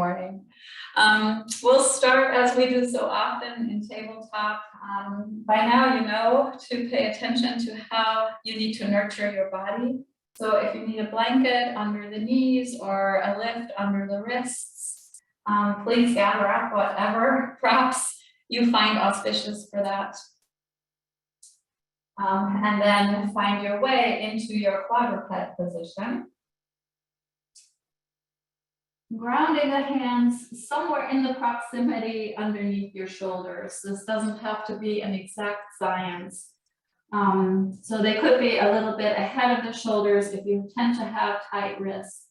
morning. We'll start as we do so often in tabletop. By now you know to pay attention to how you need to nurture your body. So if you need a blanket under the knees or a lift under the wrists, please gather up whatever props you find auspicious for that. And then find your way into your quadruped position. Grounding the hands somewhere in the proximity underneath your shoulders. This doesn't have to be an exact science. So they could be a little bit ahead of the shoulders if you tend to have tight wrists.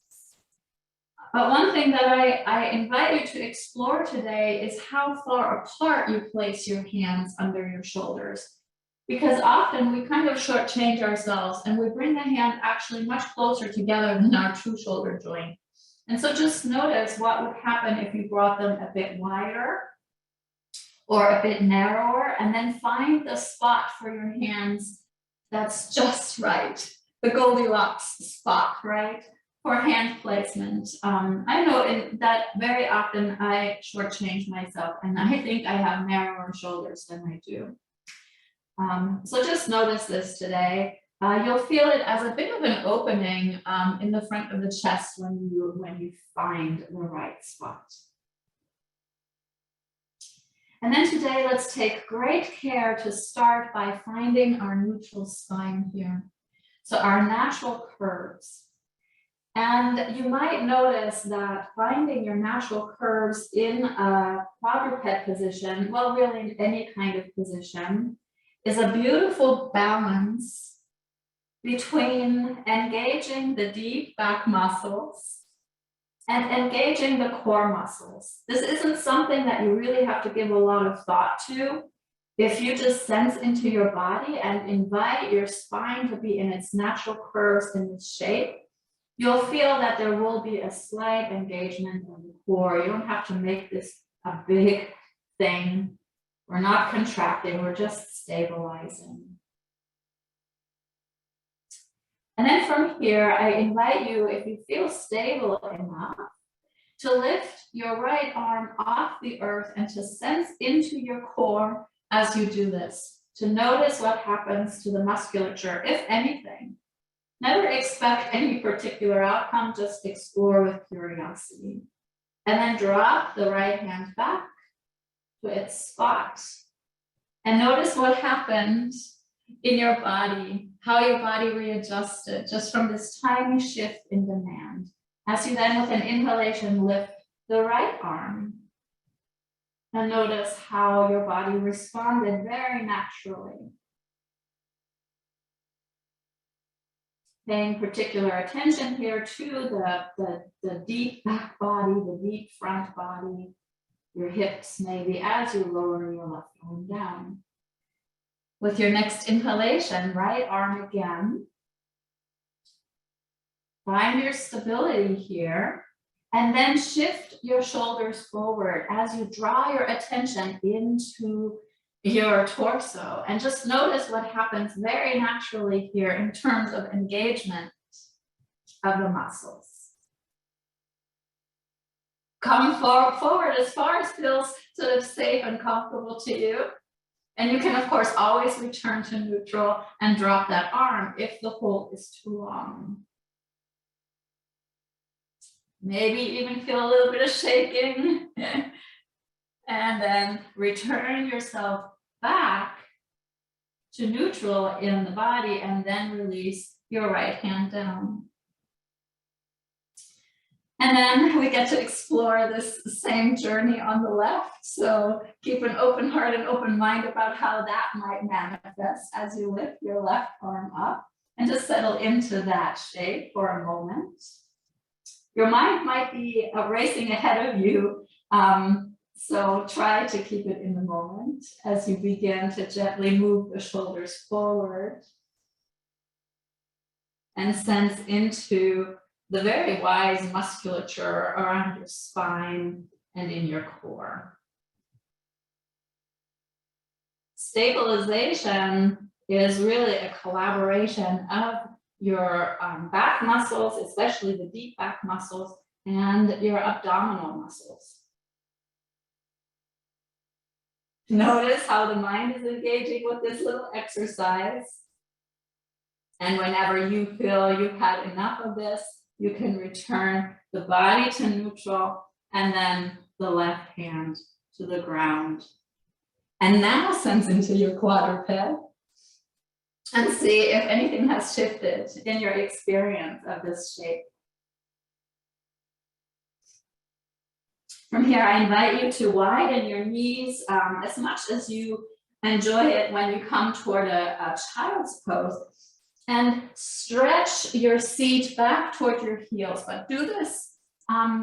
But one thing that I invite you to explore today is how far apart you place your hands under your shoulders. Because often we kind of shortchange ourselves and we bring the hand actually much closer together than our true shoulder joint. And so just notice what would happen if you brought them a bit wider or a bit narrower, and then find the spot for your hands that's just right, the Goldilocks spot, right, for hand placement. I know that very often I shortchange myself, and I think I have narrower shoulders than I do. So just notice this today. You'll feel it as a bit of an opening in the front of the chest when you find the right spot. And then today, let's take great care to start by finding our neutral spine here. So our natural curves. And you might notice that finding your natural curves in a quadruped position, well, really in any kind of position, is a beautiful balance between engaging the deep back muscles and engaging the core muscles. This isn't something that you really have to give a lot of thought to. If you just sense into your body and invite your spine to be in its natural curves in this shape, you'll feel that there will be a slight engagement in the core. You don't have to make this a big thing. We're not contracting, we're just stabilizing. And then from here, I invite you, if you feel stable enough, to lift your right arm off the earth and to sense into your core as you do this, to notice what happens to the musculature, if anything. Never expect any particular outcome, just explore with curiosity. And then drop the right hand back to its spot. And notice what happened in your body, how your body readjusted just from this tiny shift in demand. As you then with an inhalation lift the right arm. And notice how your body responded very naturally. Paying particular attention here to the deep back body, the deep front body, your hips maybe as you lower your left arm down. With your next inhalation, right arm again. Find your stability here, and then shift your shoulders forward as you draw your attention into your torso. And just notice what happens very naturally here in terms of engagement of the muscles. Come forward as far as feels sort of safe and comfortable to you. And you can, of course, always return to neutral and drop that arm if the hold is too long. Maybe even feel a little bit of shaking. And then return yourself back to neutral in the body and then release your right hand down. And then we get to explore this same journey on the left. So keep an open heart and open mind about how that might manifest as you lift your left arm up and just settle into that shape for a moment. Your mind might be racing ahead of you. So try to keep it in the moment as you begin to gently move the shoulders forward and sense into the very wise musculature around your spine and in your core. Stabilization is really a collaboration of your back muscles, especially the deep back muscles, and your abdominal muscles. Notice how the mind is engaging with this little exercise. And whenever you feel you've had enough of this, you can return the body to neutral and then the left hand to the ground. And now sense into your quadruped and see if anything has shifted in your experience of this shape. From here, I invite you to widen your knees as much as you enjoy it when you come toward a child's pose, and stretch your seat back toward your heels, but do this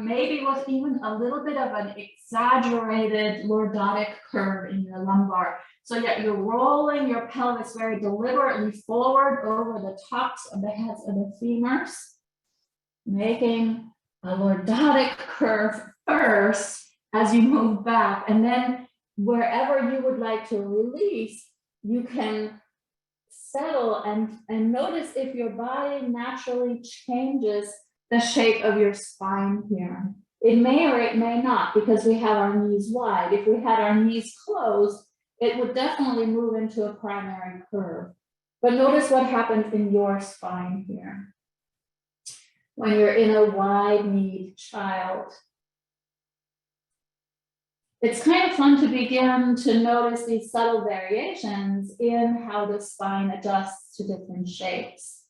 maybe with even a little bit of an exaggerated lordotic curve in your lumbar, so that you're rolling your pelvis very deliberately forward over the tops of the heads of the femurs, making a lordotic curve first as you move back, and then wherever you would like to release, you can settle and notice if your body naturally changes the shape of your spine here. It may or it may not, because we have our knees wide. If we had our knees closed, it would definitely move into a primary curve. But notice what happens in your spine here when you're in a wide-kneed child. It's kind of fun to begin to notice these subtle variations in how the spine adjusts to different shapes,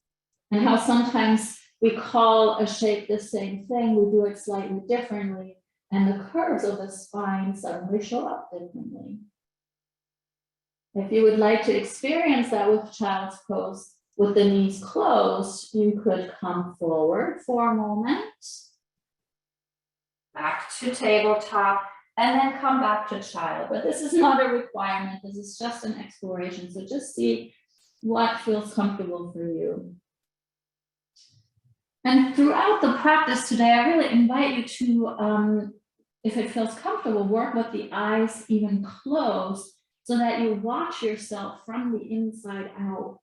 and how sometimes we call a shape the same thing, we do it slightly differently, and the curves of the spine suddenly show up differently. If you would like to experience that with child's pose, with the knees closed, you could come forward for a moment, back to tabletop, and then come back to child. But this is not a requirement, this is just an exploration. So just see what feels comfortable for you. And throughout the practice today, I really invite you to, if it feels comfortable, work with the eyes even closed so that you watch yourself from the inside out.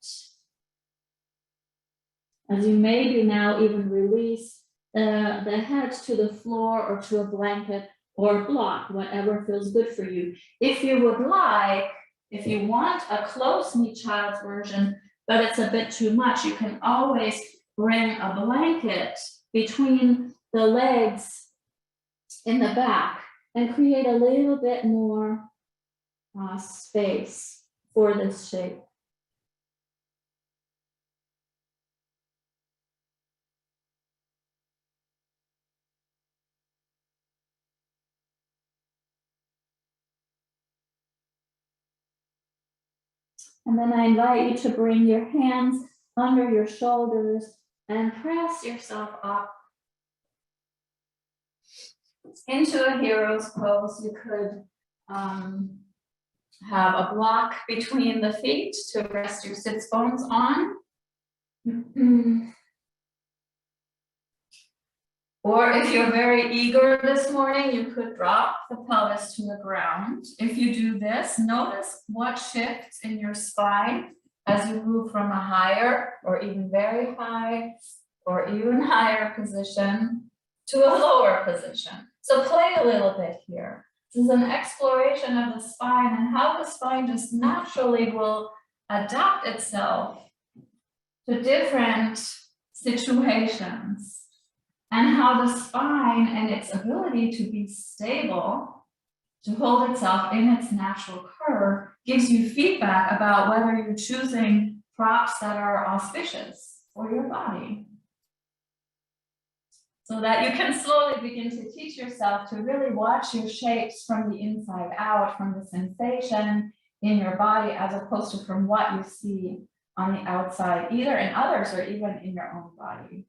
As you maybe now even release the head to the floor or to a blanket or block, whatever feels good for you. If you would like, if you want a close-knee child's version, but it's a bit too much, you can always bring a blanket between the legs in the back and create a little bit more space for this shape. And then I invite you to bring your hands under your shoulders and press yourself up into a hero's pose. You could have a block between the feet to rest your sits bones on. Or if you're very eager this morning, you could drop the pelvis to the ground. If you do this, notice what shifts in your spine as you move from a higher or even very high or even higher position to a lower position. So play a little bit here. This is an exploration of the spine and how the spine just naturally will adapt itself to different situations, and how the spine and its ability to be stable, to hold itself in its natural curve, gives you feedback about whether you're choosing props that are auspicious for your body. So that you can slowly begin to teach yourself to really watch your shapes from the inside out, from the sensation in your body, as opposed to from what you see on the outside, either in others or even in your own body.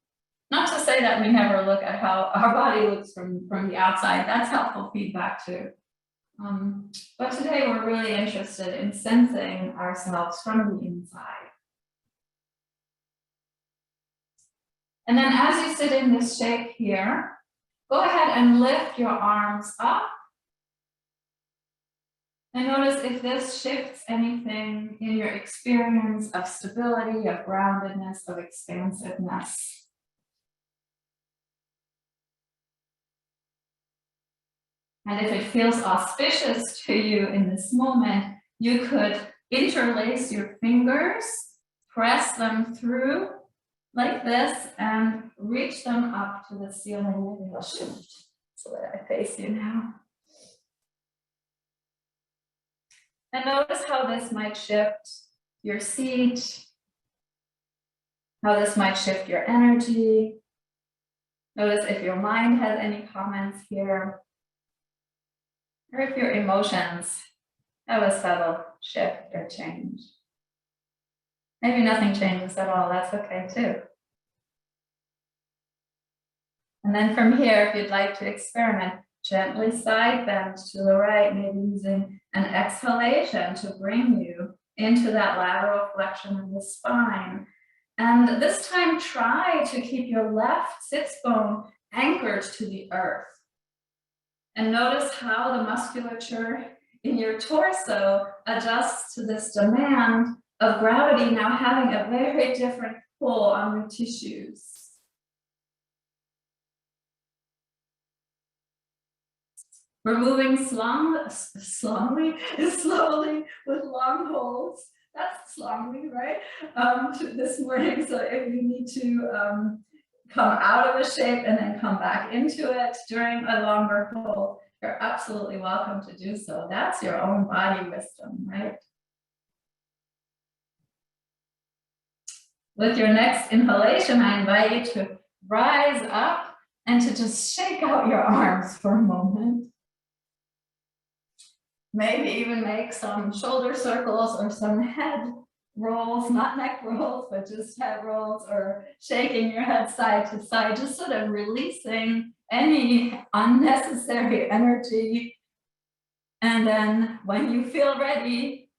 Not to say that we never look at how our body looks from the outside. That's helpful feedback too. But today we're really interested in sensing ourselves from the inside. And then as you sit in this shape here, go ahead and lift your arms up. And notice if this shifts anything in your experience of stability, of groundedness, of expansiveness. And if it feels auspicious to you in this moment, you could interlace your fingers, press them through like this, and reach them up to the ceiling. Maybe I'll shift so that I face you now. And notice how this might shift your seat, how this might shift your energy. Notice if your mind has any comments here, or if your emotions have a subtle shift or change. Maybe nothing changes at all, that's okay too. And then from here, if you'd like to experiment, gently side bend to the right, maybe using an exhalation to bring you into that lateral flexion of the spine. And this time, try to keep your left sits bone anchored to the earth. And notice how the musculature in your torso adjusts to this demand of gravity now having a very different pull on your tissues. We're moving slowly with long holds. That's slowly, right? This morning, so if you need to come out of a shape and then come back into it during a longer hold, you're absolutely welcome to do so. That's your own body wisdom, right? With your next inhalation, I invite you to rise up and to just shake out your arms for a moment. Maybe even make some shoulder circles or some head rolls, not neck rolls, but just head rolls, or shaking your head side to side, just sort of releasing any unnecessary energy. And then when you feel ready,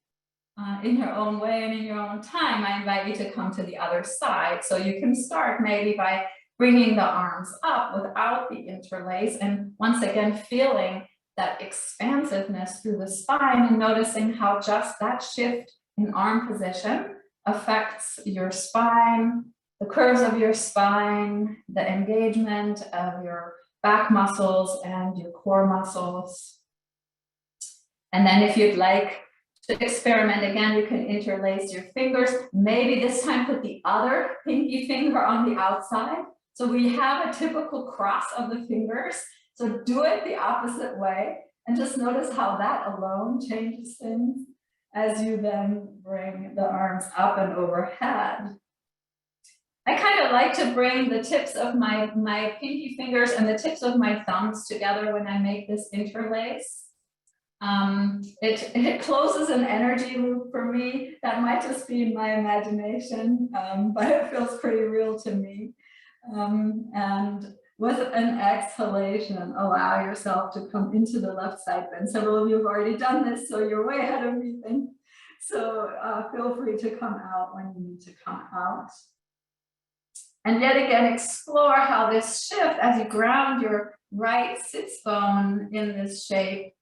in your own way and in your own time, I invite you to come to the other side. So you can start maybe by bringing the arms up without the interlace, and once again feeling that expansiveness through the spine, and noticing how just that shift in arm position affects your spine, the curves of your spine, the engagement of your back muscles and your core muscles. And then if you'd like to experiment again, you can interlace your fingers. Maybe this time put the other pinky finger on the outside. So we have a typical cross of the fingers. So do it the opposite way, and just notice how that alone changes things as you then bring the arms up and overhead. I kind of like to bring the tips of my pinky fingers and the tips of my thumbs together when I make this interlace. It closes an energy loop for me. That might just be in my imagination, but it feels pretty real to me. And with an exhalation, allow yourself to come into the left side bend. Several of you have already done this, so you're way ahead of me. So feel free to come out when you need to come out. And yet again, explore how this shift, as you ground your right sits bone in this shape,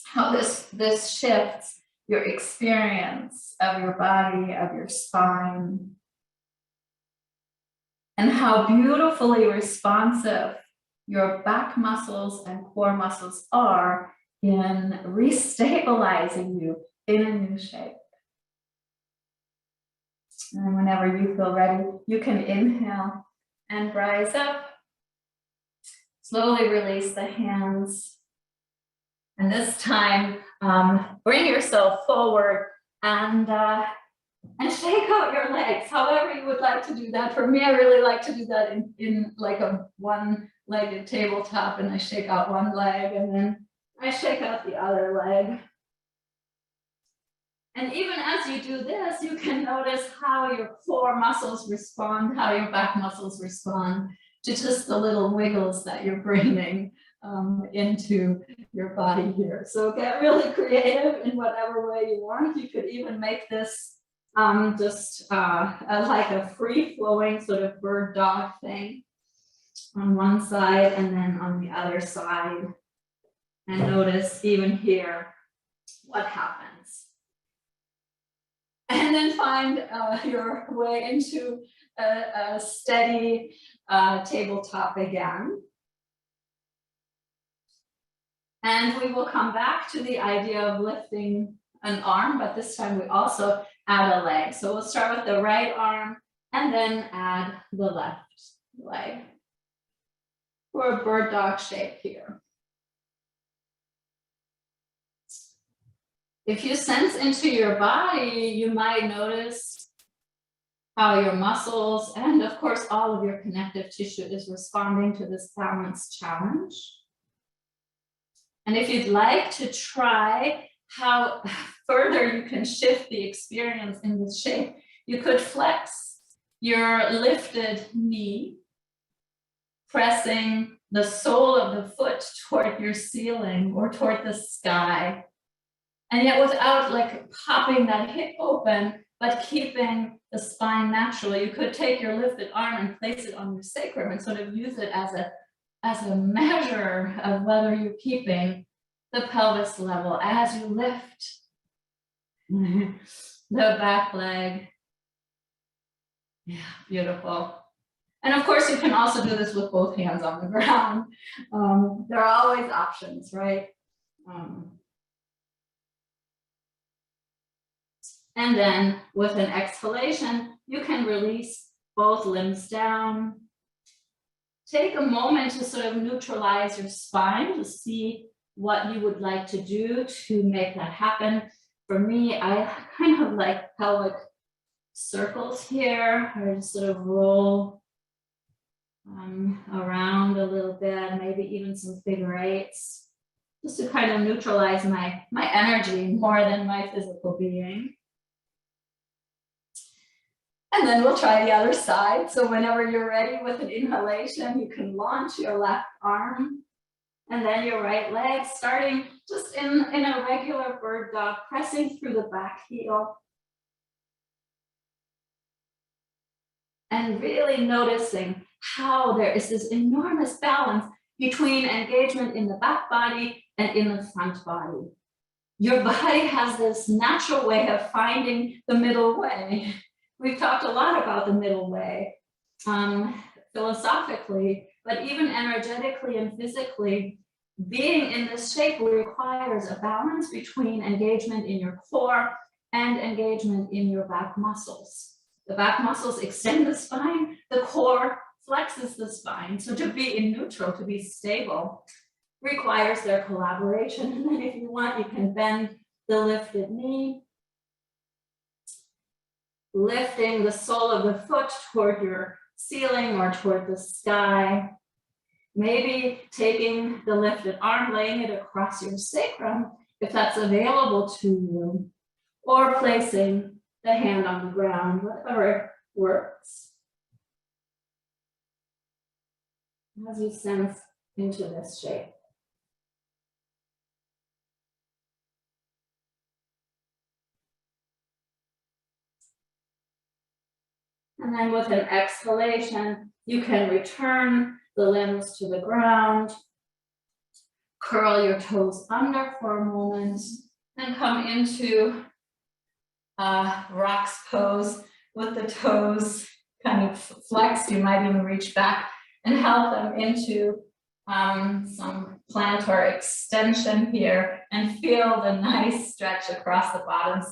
how this shifts your experience of your body, of your spine, and how beautifully responsive your back muscles and core muscles are in restabilizing you in a new shape. And whenever you feel ready, you can inhale and rise up. Slowly release the hands. And this time, bring yourself forward and shake out your legs, however you would like to do that. For me, I really like to do that in like a one-legged tabletop, and I shake out one leg and then I shake out the other leg. And even as you do this, you can notice how your core muscles respond, how your back muscles respond to just the little wiggles that you're bringing into your body here. So get really creative in whatever way you want. You could even make this just like a free-flowing sort of bird dog thing on one side and then on the other side. And notice even here what happens. And then find your way into a steady tabletop again. And we will come back to the idea of lifting an arm, but this time we also add a leg. So we'll start with the right arm and then add the left leg for a bird dog shape here. If you sense into your body, you might notice how your muscles and of course all of your connective tissue is responding to this balance challenge. And if you'd like to try how further you can shift the experience in this shape, you could flex your lifted knee, pressing the sole of the foot toward your ceiling or toward the sky. And yet without like popping that hip open, but keeping the spine natural. You could take your lifted arm and place it on your sacrum and sort of use it as a measure of whether you're keeping the pelvis level as you lift the back leg. Yeah, beautiful. And of course, you can also do this with both hands on the ground. There are always options, right? And then with an exhalation, you can release both limbs down. Take a moment to sort of neutralize your spine to see what you would like to do to make that happen. For me, I kind of like pelvic circles here. I just sort of roll around a little bit, maybe even some figure eights, just to kind of neutralize my energy more than my physical being. And then we'll try the other side. So whenever you're ready with an inhalation, you can launch your left arm and then your right leg, starting just in a regular bird dog, pressing through the back heel. And really noticing how there is this enormous balance between engagement in the back body and in the front body. Your body has this natural way of finding the middle way. We've talked a lot about the middle way, philosophically, but even energetically and physically, being in this shape requires a balance between engagement in your core and engagement in your back muscles. The back muscles extend the spine, the core flexes the spine. So to be in neutral, to be stable, requires their collaboration. And then if you want, you can bend the lifted knee, lifting the sole of the foot toward your ceiling or toward the sky. Maybe taking the lifted arm, laying it across your sacrum, if that's available to you, or placing the hand on the ground, whatever works. As you sense into this shape. And then with an exhalation, you can return the limbs to the ground, curl your toes under for a moment, and come into rocks pose with the toes kind of flexed. You might even reach back and help them into some plantar extension here and feel the nice stretch across the bottoms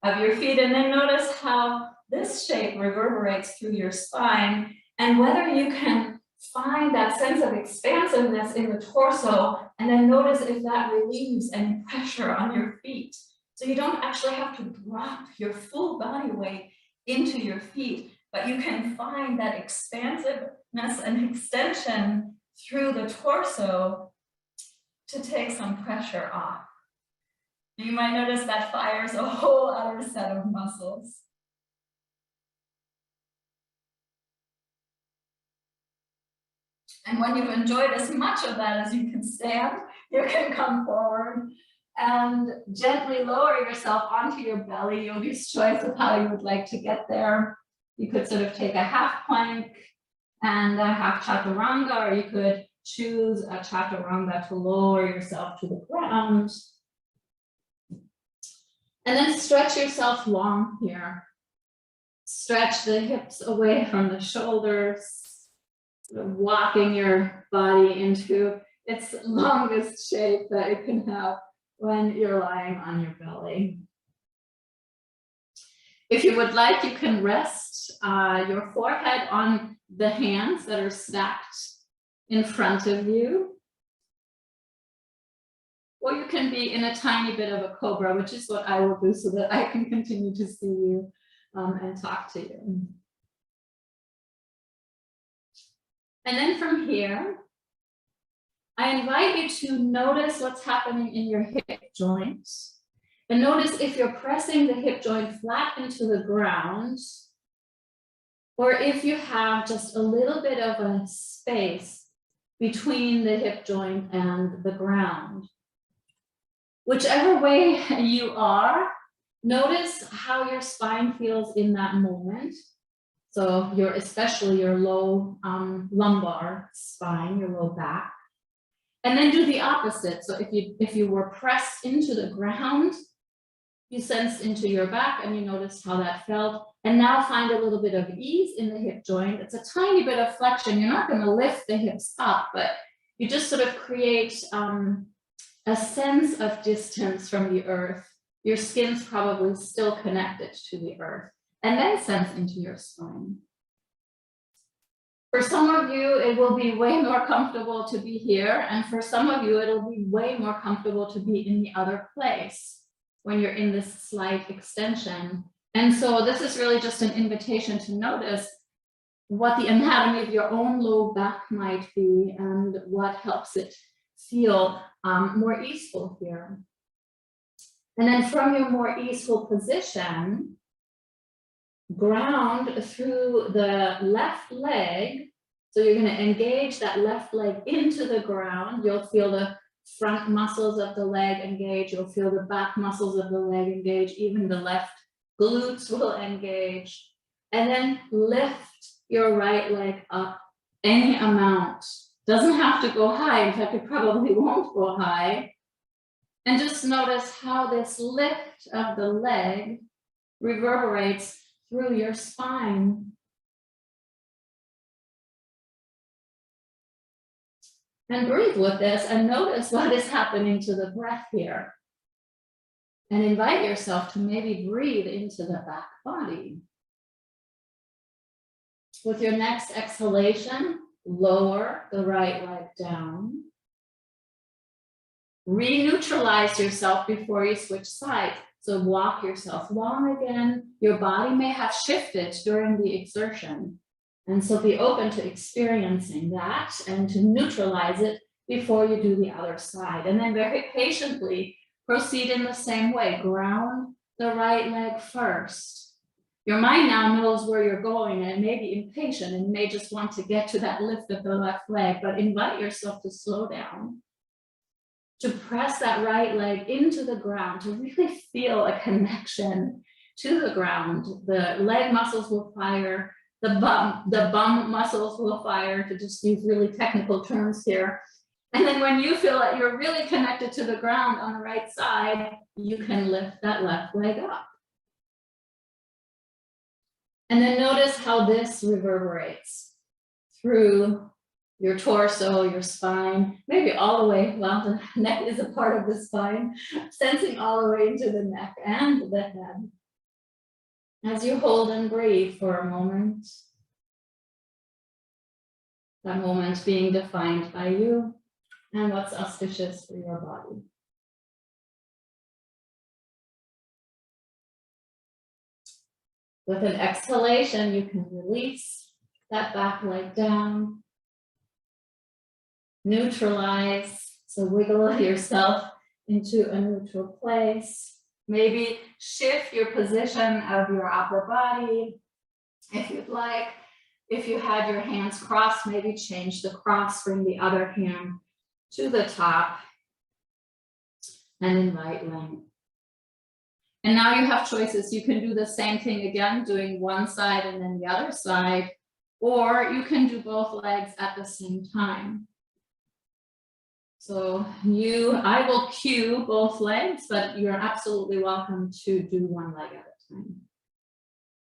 of your feet. And then notice how this shape reverberates through your spine and whether you can find that sense of expansiveness in the torso, and then notice if that relieves any pressure on your feet. So you don't actually have to drop your full body weight into your feet, but you can find that expansiveness and extension through the torso to take some pressure off. You might notice that fires a whole other set of muscles. And when you've enjoyed as much of that as you can stand, you can come forward and gently lower yourself onto your belly. Yogi's choice of how you would like to get there. You could sort of take a half plank and a half chaturanga, or you could choose a chaturanga to lower yourself to the ground. And then stretch yourself long here. Stretch the hips away from the shoulders, sort of walking your body into its longest shape that it can have when you're lying on your belly. If you would like, you can rest your forehead on the hands that are stacked in front of you. Or you can be in a tiny bit of a cobra, which is what I will do so that I can continue to see you and talk to you. And then from here, I invite you to notice what's happening in your hip joints. And notice if you're pressing the hip joint flat into the ground, or if you have just a little bit of a space between the hip joint and the ground. Whichever way you are, notice how your spine feels in that moment. So especially your low lumbar spine, your low back. And then do the opposite. So if you were pressed into the ground, you sense into your back and you notice how that felt. And now find a little bit of ease in the hip joint. It's a tiny bit of flexion. You're not going to lift the hips up, but you just sort of create a sense of distance from the earth. Your skin's probably still connected to the earth. And then sense into your spine. For some of you, it will be way more comfortable to be here. And for some of you, it'll be way more comfortable to be in the other place when you're in this slight extension. And so this is really just an invitation to notice what the anatomy of your own low back might be and what helps it feel more easeful here. And then from your more easeful position, ground through the left leg. So you're going to engage that left leg into the ground. You'll feel the front muscles of the leg engage. You'll feel the back muscles of the leg engage. Even the left glutes will engage. And then lift your right leg up any amount. Doesn't have to go high. In fact, it probably won't go high. And just notice how this lift of the leg reverberates through your spine. And breathe with this and notice what is happening to the breath here. And invite yourself to maybe breathe into the back body. With your next exhalation, lower the right leg down. Re-neutralize yourself before you switch sides. So walk yourself long again. Your body may have shifted during the exertion. And so be open to experiencing that and to neutralize it before you do the other side. And then very patiently proceed in the same way. Ground the right leg first. Your mind now knows where you're going and it may be impatient and may just want to get to that lift of the left leg, but invite yourself to slow down, to press that right leg into the ground, to really feel a connection to the ground. The leg muscles will fire, the bum muscles will fire, to just use really technical terms here. And then when you feel that you're really connected to the ground on the right side, you can lift that left leg up. And then notice how this reverberates through your torso, your spine, maybe all the way, well, the neck is a part of the spine, sensing all the way into the neck and the head. As you hold and breathe for a moment, that moment being defined by you and what's auspicious for your body. With an exhalation, you can release that back leg down. Neutralize, so wiggle yourself into a neutral place. Maybe shift your position of your upper body if you'd like. If you had your hands crossed, maybe change the cross, bring the other hand to the top and invite length. And now you have choices. You can do the same thing again, doing one side and then the other side, or you can do both legs at the same time. So I will cue both legs, but you're absolutely welcome to do one leg at a time.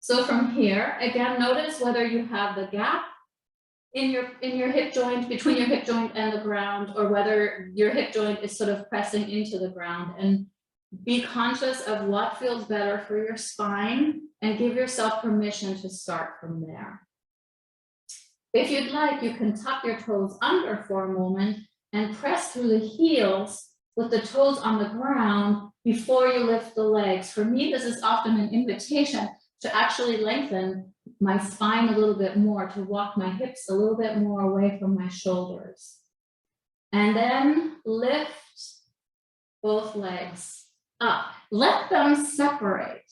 So from here, again, notice whether you have the gap in your hip joint, between your hip joint and the ground, or whether your hip joint is sort of pressing into the ground, and be conscious of what feels better for your spine and give yourself permission to start from there. If you'd like, you can tuck your toes under for a moment and press through the heels with the toes on the ground before you lift the legs. For me, this is often an invitation to actually lengthen my spine a little bit more, to walk my hips a little bit more away from my shoulders. And then lift both legs up. Let them separate.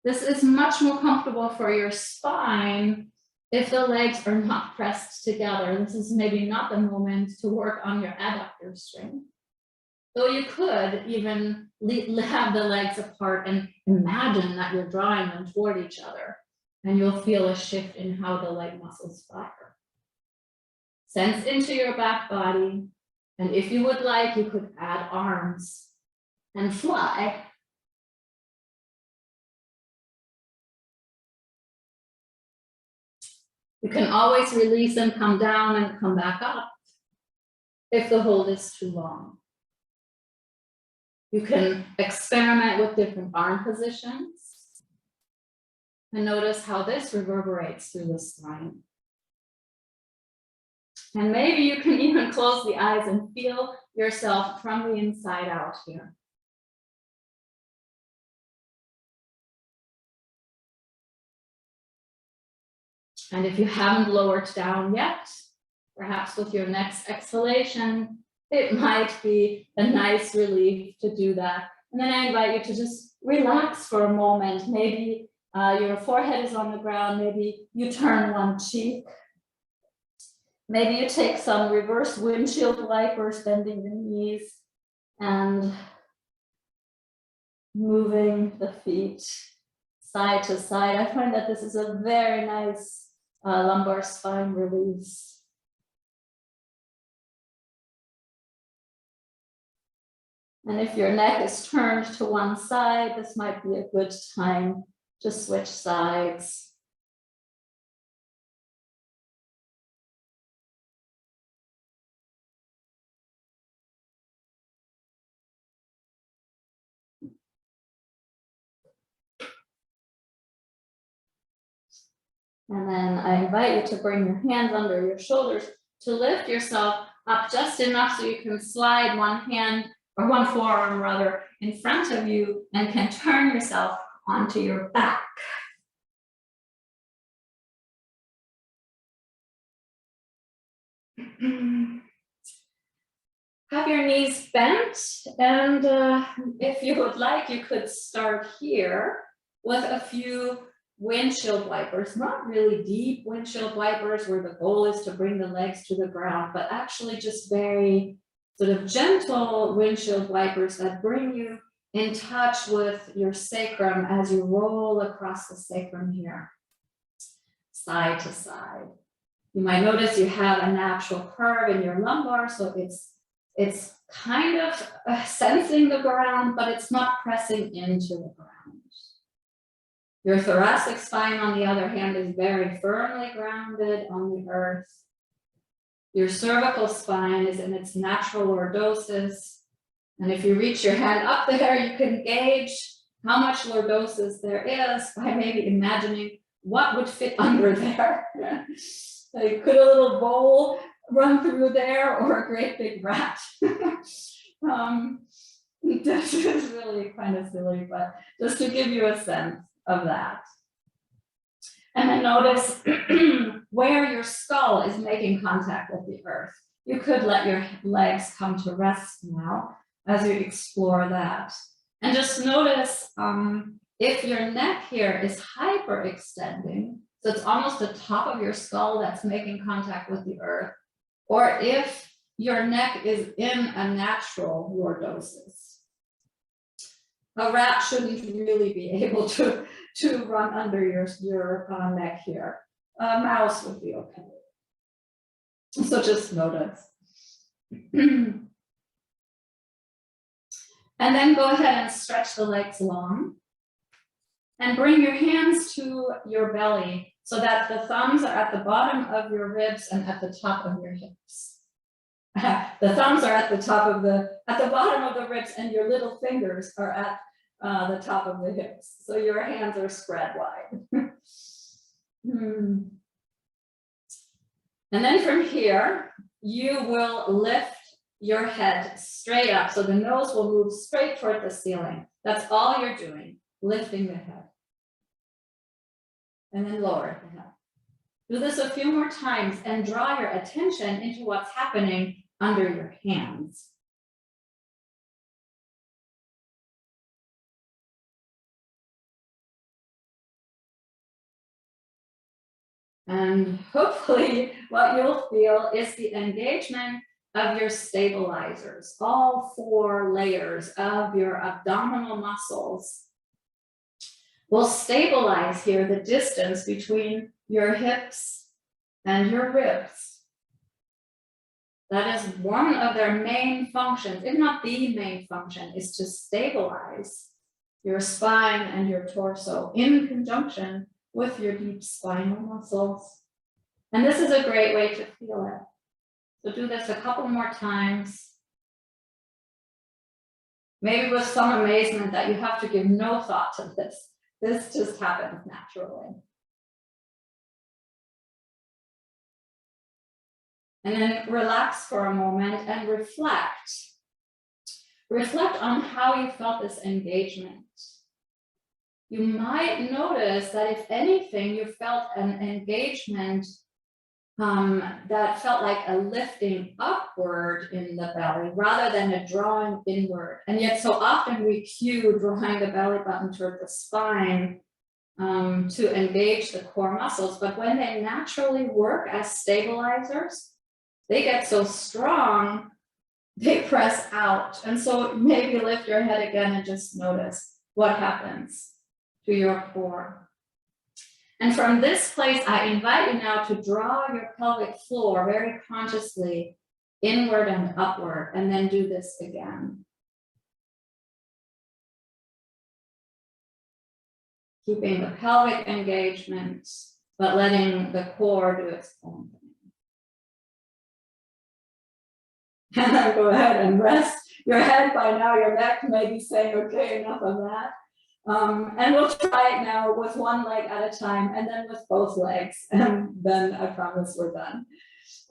This is much more comfortable for your spine if the legs are not pressed together. This is maybe not the moment to work on your adductor strength. Though you could even have the legs apart and imagine that you're drawing them toward each other, and you'll feel a shift in how the leg muscles fire. Sense into your back body, and if you would like, you could add arms and fly. You can always release and come down and come back up if the hold is too long. You can experiment with different arm positions and notice how this reverberates through the spine. And maybe you can even close the eyes and feel yourself from the inside out here. And if you haven't lowered down yet, perhaps with your next exhalation, it might be a nice relief to do that. And then I invite you to just relax for a moment. Maybe your forehead is on the ground. Maybe you turn one cheek. Maybe you take some reverse windshield wipers, bending your knees and moving the feet side to side. I find that this is a very nice lumbar spine release. And if your neck is turned to one side, this might be a good time to switch sides. And then I invite you to bring your hands under your shoulders to lift yourself up just enough so you can slide one hand, or one forearm rather, in front of you, and can turn yourself onto your back. Have your knees bent, and if you would like, you could start here with a few windshield wipers, not really deep windshield wipers where the goal is to bring the legs to the ground, but actually just very sort of gentle windshield wipers that bring you in touch with your sacrum as you roll across the sacrum here, side to side. You might notice you have a natural curve in your lumbar, so it's kind of sensing the ground, but it's not pressing into the ground. Your thoracic spine, on the other hand, is very firmly grounded on the earth. Your cervical spine is in its natural lordosis. And if you reach your hand up there, you can gauge how much lordosis there is by maybe imagining what would fit under there. Like, could a little bowl run through there, or a great big rat? This is really kind of silly, but just to give you a sense of that. And then notice where your skull is making contact with the earth. You could let your legs come to rest now as you explore that. And just notice if your neck here is hyperextending, so it's almost the top of your skull that's making contact with the earth, or if your neck is in a natural lordosis. A rat shouldn't really be able to run under your neck here. A mouse would be okay. So just notice. And then go ahead and stretch the legs long. And bring your hands to your belly so that the thumbs are at the bottom of your ribs and at the top of your hips. The thumbs are at the bottom of the ribs, and your little fingers are at the top of the hips. So your hands are spread wide. And then from here, you will lift your head straight up. So the nose will move straight toward the ceiling. That's all you're doing, lifting the head. And then lower the head. Do this a few more times and draw your attention into what's happening under your hands. And hopefully what you'll feel is the engagement of your stabilizers, all 4 layers of your abdominal muscles will stabilize here the distance between your hips and your ribs. That is one of their main functions, if not the main function, is to stabilize your spine and your torso in conjunction with your deep spinal muscles. And this is a great way to feel it. So do this a couple more times. Maybe with some amazement that you have to give no thought to this. This just happens naturally. And then relax for a moment and reflect. Reflect on how you felt this engagement. You might notice that if anything, you felt an engagement that felt like a lifting upward in the belly rather than a drawing inward. And yet so often we cue drawing the belly button toward the spine to engage the core muscles. But when they naturally work as stabilizers, they get so strong, they press out. And so maybe lift your head again and just notice what happens to your core. And from this place, I invite you now to draw your pelvic floor very consciously inward and upward, and then do this again. Keeping the pelvic engagement, but letting the core do its own thing. And then go ahead and rest your head. By now, your neck may be saying, okay, enough of that. And we'll try it now with one leg at a time and then with both legs. And then I promise we're done.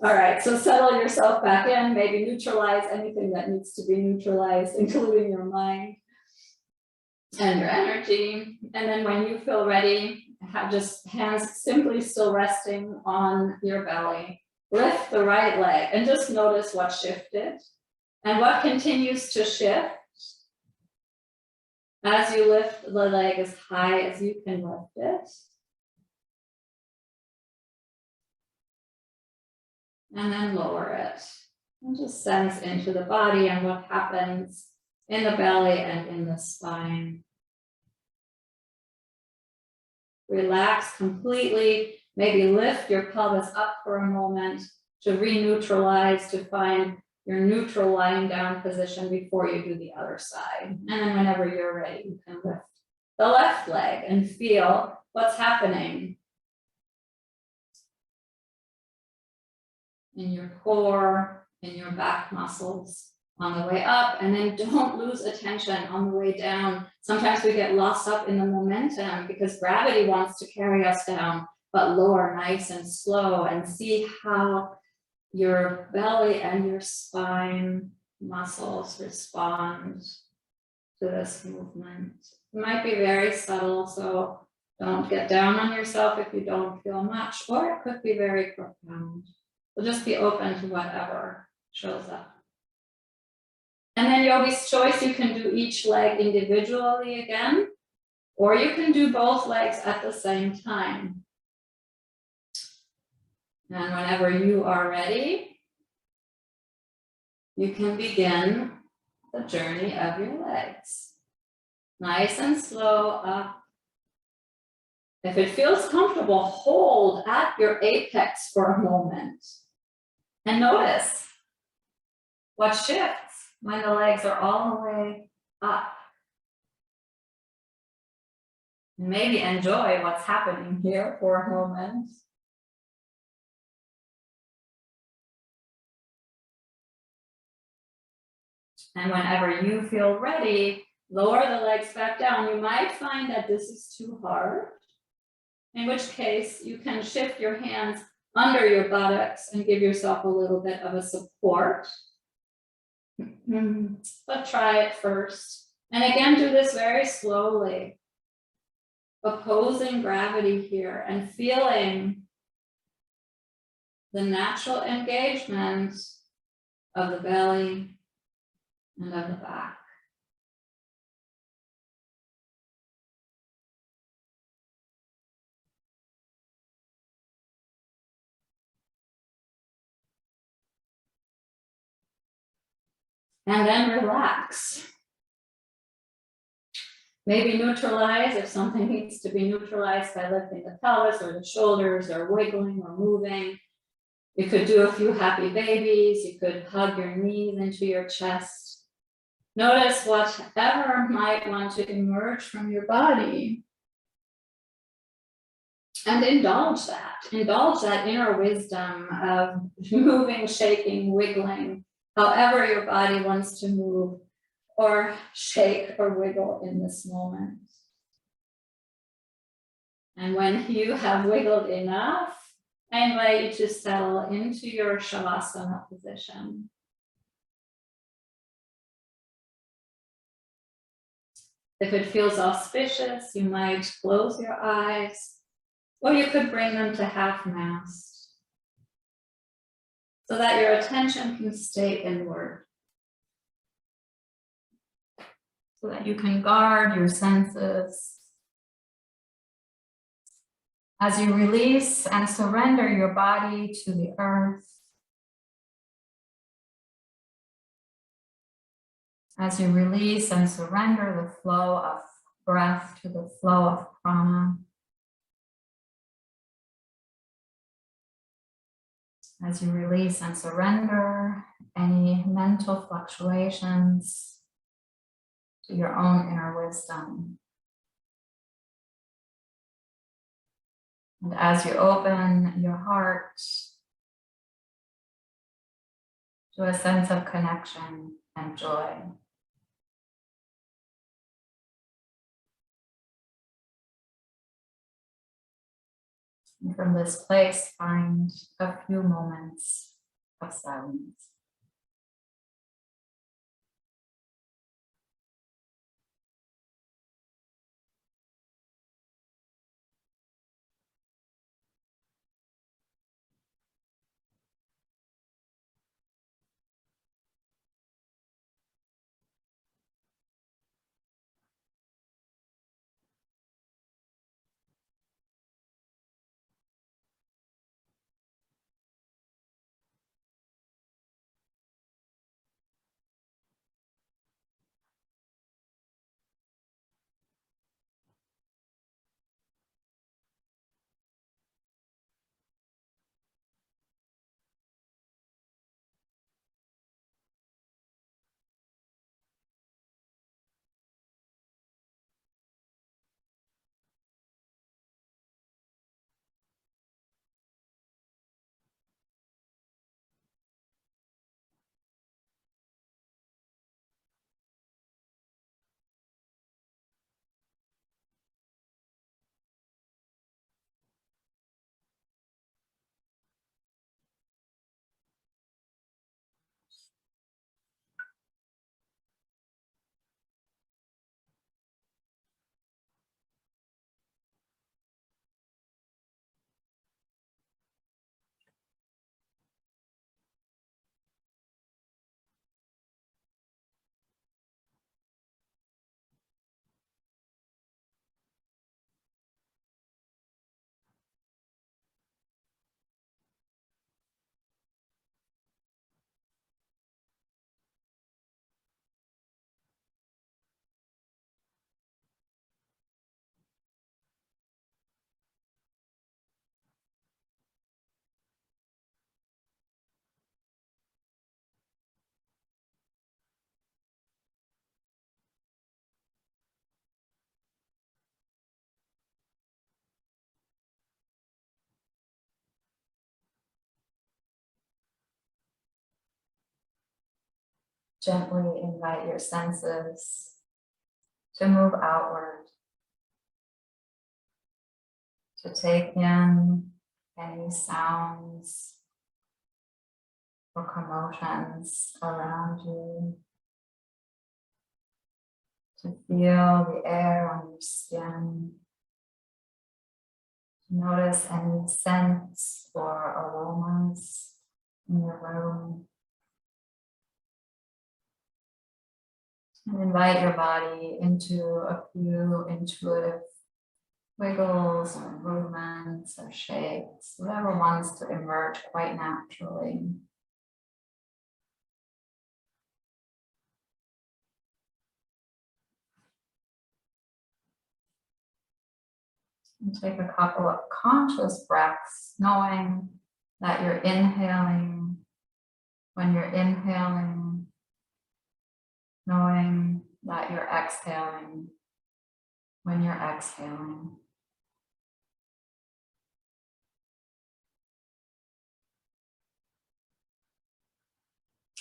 All right, so settle yourself back in, maybe neutralize anything that needs to be neutralized, including your mind and your energy. And then when you feel ready, have just hands simply still resting on your belly. Lift the right leg and just notice what shifted and what continues to shift. As you lift the leg as high as you can lift it. And then lower it. And just sense into the body and what happens in the belly and in the spine. Relax completely. Maybe lift your pelvis up for a moment to re-neutralize, to find your neutral lying down position before you do the other side. And then whenever you're ready, you can lift the left leg and feel what's happening in your core, in your back muscles on the way up. And then don't lose attention on the way down. Sometimes we get lost up in the momentum because gravity wants to carry us down, but lower nice and slow and see how your belly and your spine muscles respond to this movement. It might be very subtle, so don't get down on yourself if you don't feel much, or it could be very profound. So just be open to whatever shows up. And then yogi's choice, you can do each leg individually again, or you can do both legs at the same time. And whenever you are ready, you can begin the journey of your legs. Nice and slow up. If it feels comfortable, hold at your apex for a moment. And notice what shifts when the legs are all the way up. Maybe enjoy what's happening here for a moment. And whenever you feel ready, lower the legs back down. You might find that this is too hard, in which case you can shift your hands under your buttocks and give yourself a little bit of a support. But try it first. And again, do this very slowly, opposing gravity here and feeling the natural engagement of the belly and of the back. And then relax. Maybe neutralize if something needs to be neutralized by lifting the pelvis or the shoulders or wiggling or moving. You could do a few happy babies. You could hug your knees into your chest. Notice whatever might want to emerge from your body. And indulge that. Indulge that inner wisdom of moving, shaking, wiggling, however your body wants to move or shake or wiggle in this moment. And when you have wiggled enough, I invite you to settle into your Shavasana position. If it feels auspicious, you might close your eyes, or you could bring them to half mast so that your attention can stay inward, so that you can guard your senses. As you release and surrender your body to the earth, as you release and surrender the flow of breath to the flow of prana, as you release and surrender any mental fluctuations to your own inner wisdom. And as you open your heart to a sense of connection and joy. And from this place, find a few moments of silence. gently invite your senses to move outward, to take in any sounds or commotions around you, to feel the air on your skin, to notice any scents or aromas in your room, and invite your body into a few intuitive wiggles or movements or shakes, whatever wants to emerge quite naturally. And take a couple of conscious breaths, knowing that you're inhaling when you're inhaling, knowing that you're exhaling when you're exhaling.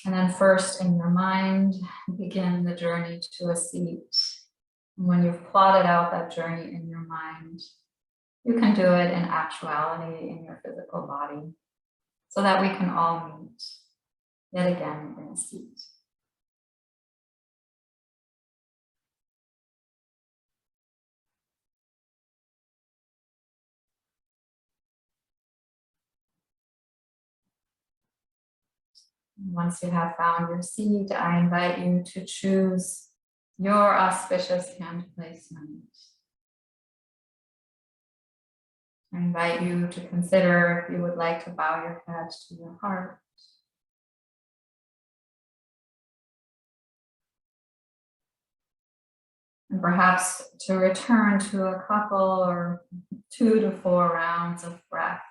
And then first in your mind, begin the journey to a seat. And when you've plotted out that journey in your mind, you can do it in actuality in your physical body so that we can all meet yet again in a seat. Once you have found your seat, I invite you to choose your auspicious hand placement. I invite you to consider if you would like to bow your head to your heart. And perhaps to return to a couple or 2 to 4 rounds of breath,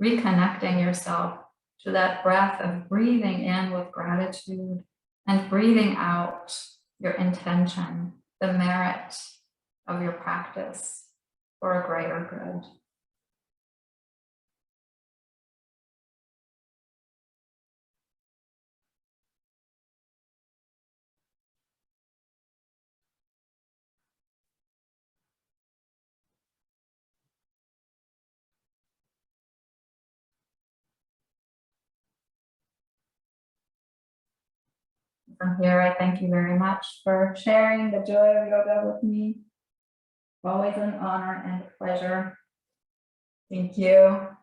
reconnecting yourself to that breath of breathing in with gratitude and breathing out your intention, the merit of your practice for a greater good. From here, I thank you very much for sharing the joy of yoga with me. Always an honor and a pleasure. Thank you.